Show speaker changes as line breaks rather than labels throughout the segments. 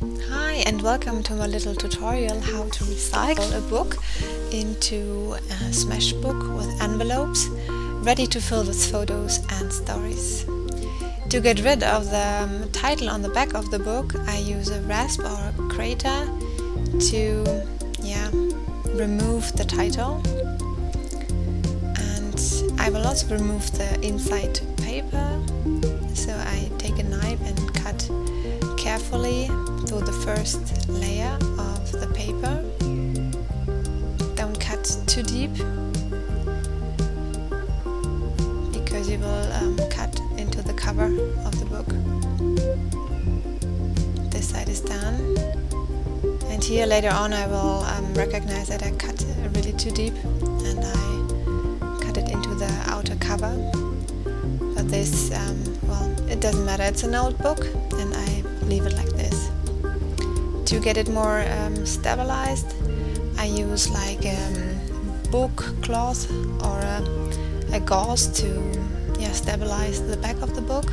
Hi and welcome to my little tutorial how to recycle a book into a smash book with envelopes ready to fill with photos and stories. To get rid of the title on the back of the book, I use a rasp or a crater to remove the title, and I will also remove the inside paper. So I take a knife and cut carefully through the first layer of the paper. Don't cut too deep, because you will cut into the cover of the book. This side is done, and here later on I will recognize that I cut really too deep and I cut it into the outer cover. But this, it doesn't matter, it's an old book and I leave it like this. To get it more stabilized, I use like book cloth or a gauze to stabilize the back of the book.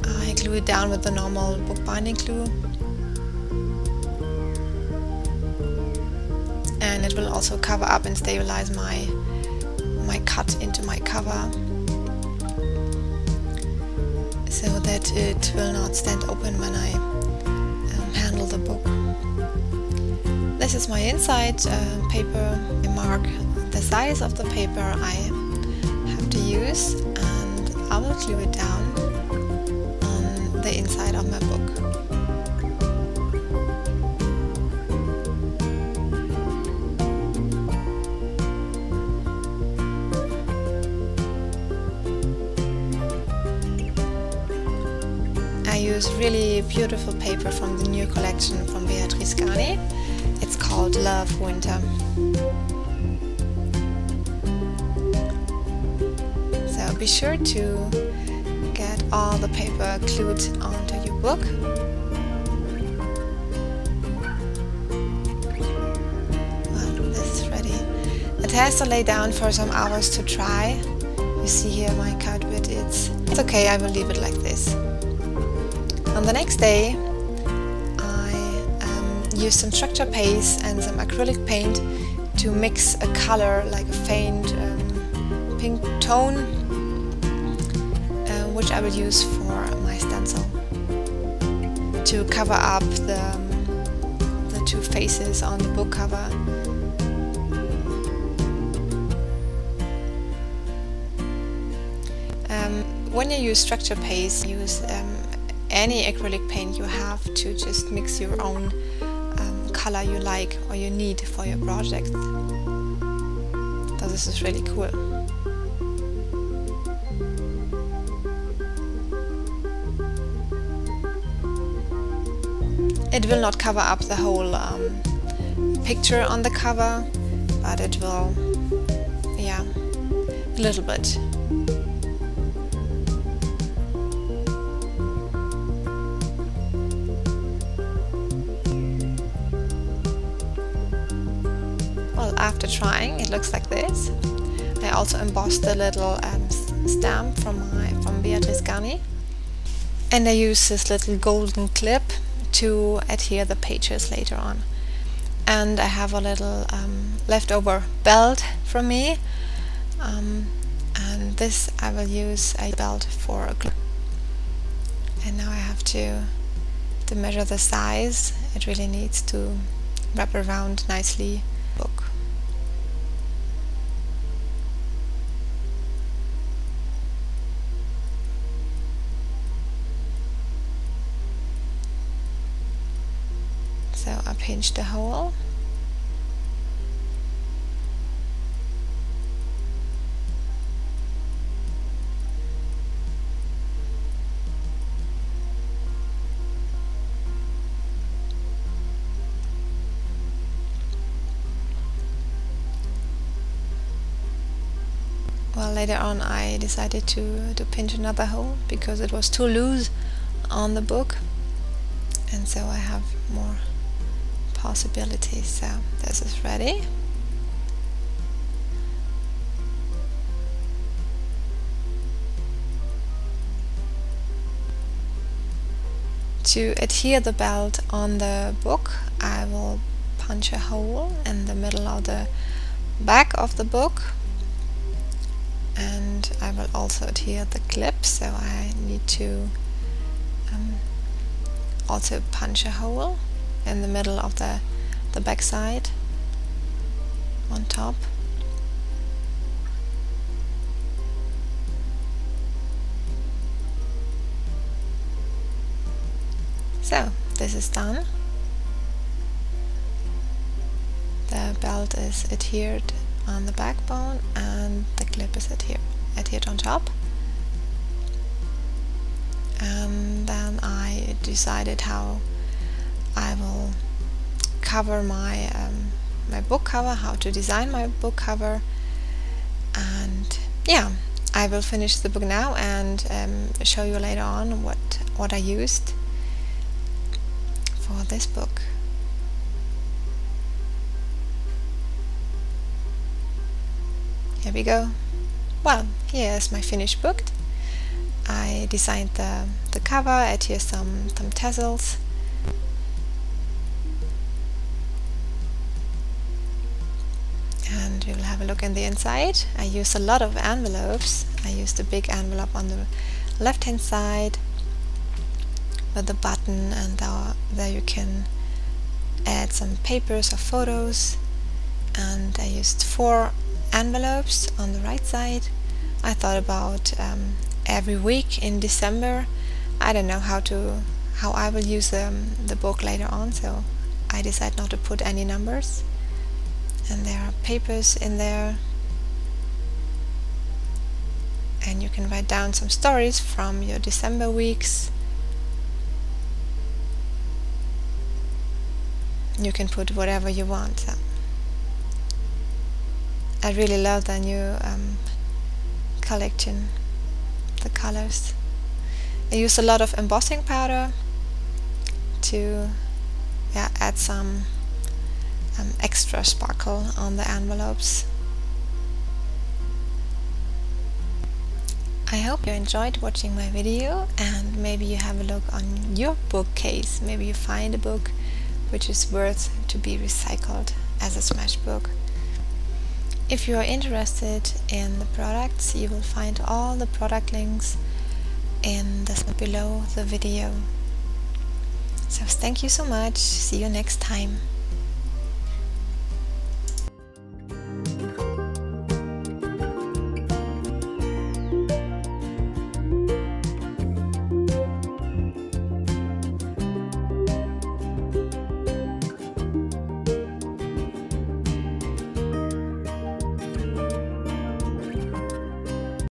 I glue it down with the normal book binding glue, and it will also cover up and stabilize my cut into my cover, so that it will not stand open when I handle the book. This is my inside paper. I mark the size of the paper I have to use, and I will glue it down on the inside of my book. I use really beautiful paper from the new collection from Béatrice Garni. It's called Love Winter. So be sure to get all the paper glued onto your book. Well, this is ready. It has to lay down for some hours to dry. You see here my cut, but it's okay, I will leave it like this. On the next day, I used some structure paste and some acrylic paint to mix a color, like a faint pink tone, which I will use for my stencil to cover up the two faces on the book cover. When you use structure paste, use any acrylic paint you have to just mix your own color you like or you need for your project. So this is really cool. It will not cover up the whole picture on the cover, but it will, a little bit. After trying, it looks like this. I also embossed the little stamp from Béatrice Garni, and I use this little golden clip to adhere the pages later on. And I have a little leftover belt from me, and this I will use a belt for a glue. And now I have to measure the size. It really needs to wrap around nicely the book. So I pinched the hole. Well, later on I decided to pinch another hole because it was too loose on the book, and so I have more possibilities. So this is ready. To adhere the belt on the book, I will punch a hole in the middle of the back of the book, and I will also adhere the clip, so I need to also punch a hole in the middle of the back side on top. So this is done. The belt is adhered on the backbone and the clip is adhered on top. And then I decided how I will cover my my book cover, how to design my book cover, and yeah, I will finish the book now and show you later on what I used for this book. Here we go. Well, here is my finished book. I designed the cover, adhered some tassels, and we will have a look in the inside. I used a lot of envelopes. I used a big envelope on the left hand side with the button, and there you can add some papers or photos, and I used 4 envelopes on the right side. I thought about every week in December. I don't know how I will use the book later on, so I decided not to put any numbers. And there are papers in there, and you can write down some stories from your December weeks. You can put whatever you want. So I really love the new collection, the colors. I use a lot of embossing powder to add some extra sparkle on the envelopes. I hope you enjoyed watching my video, and maybe you have a look on your bookcase. Maybe you find a book which is worth to be recycled as a smash book. If you are interested in the products, you will find all the product links below the video. So thank you so much. See you next time.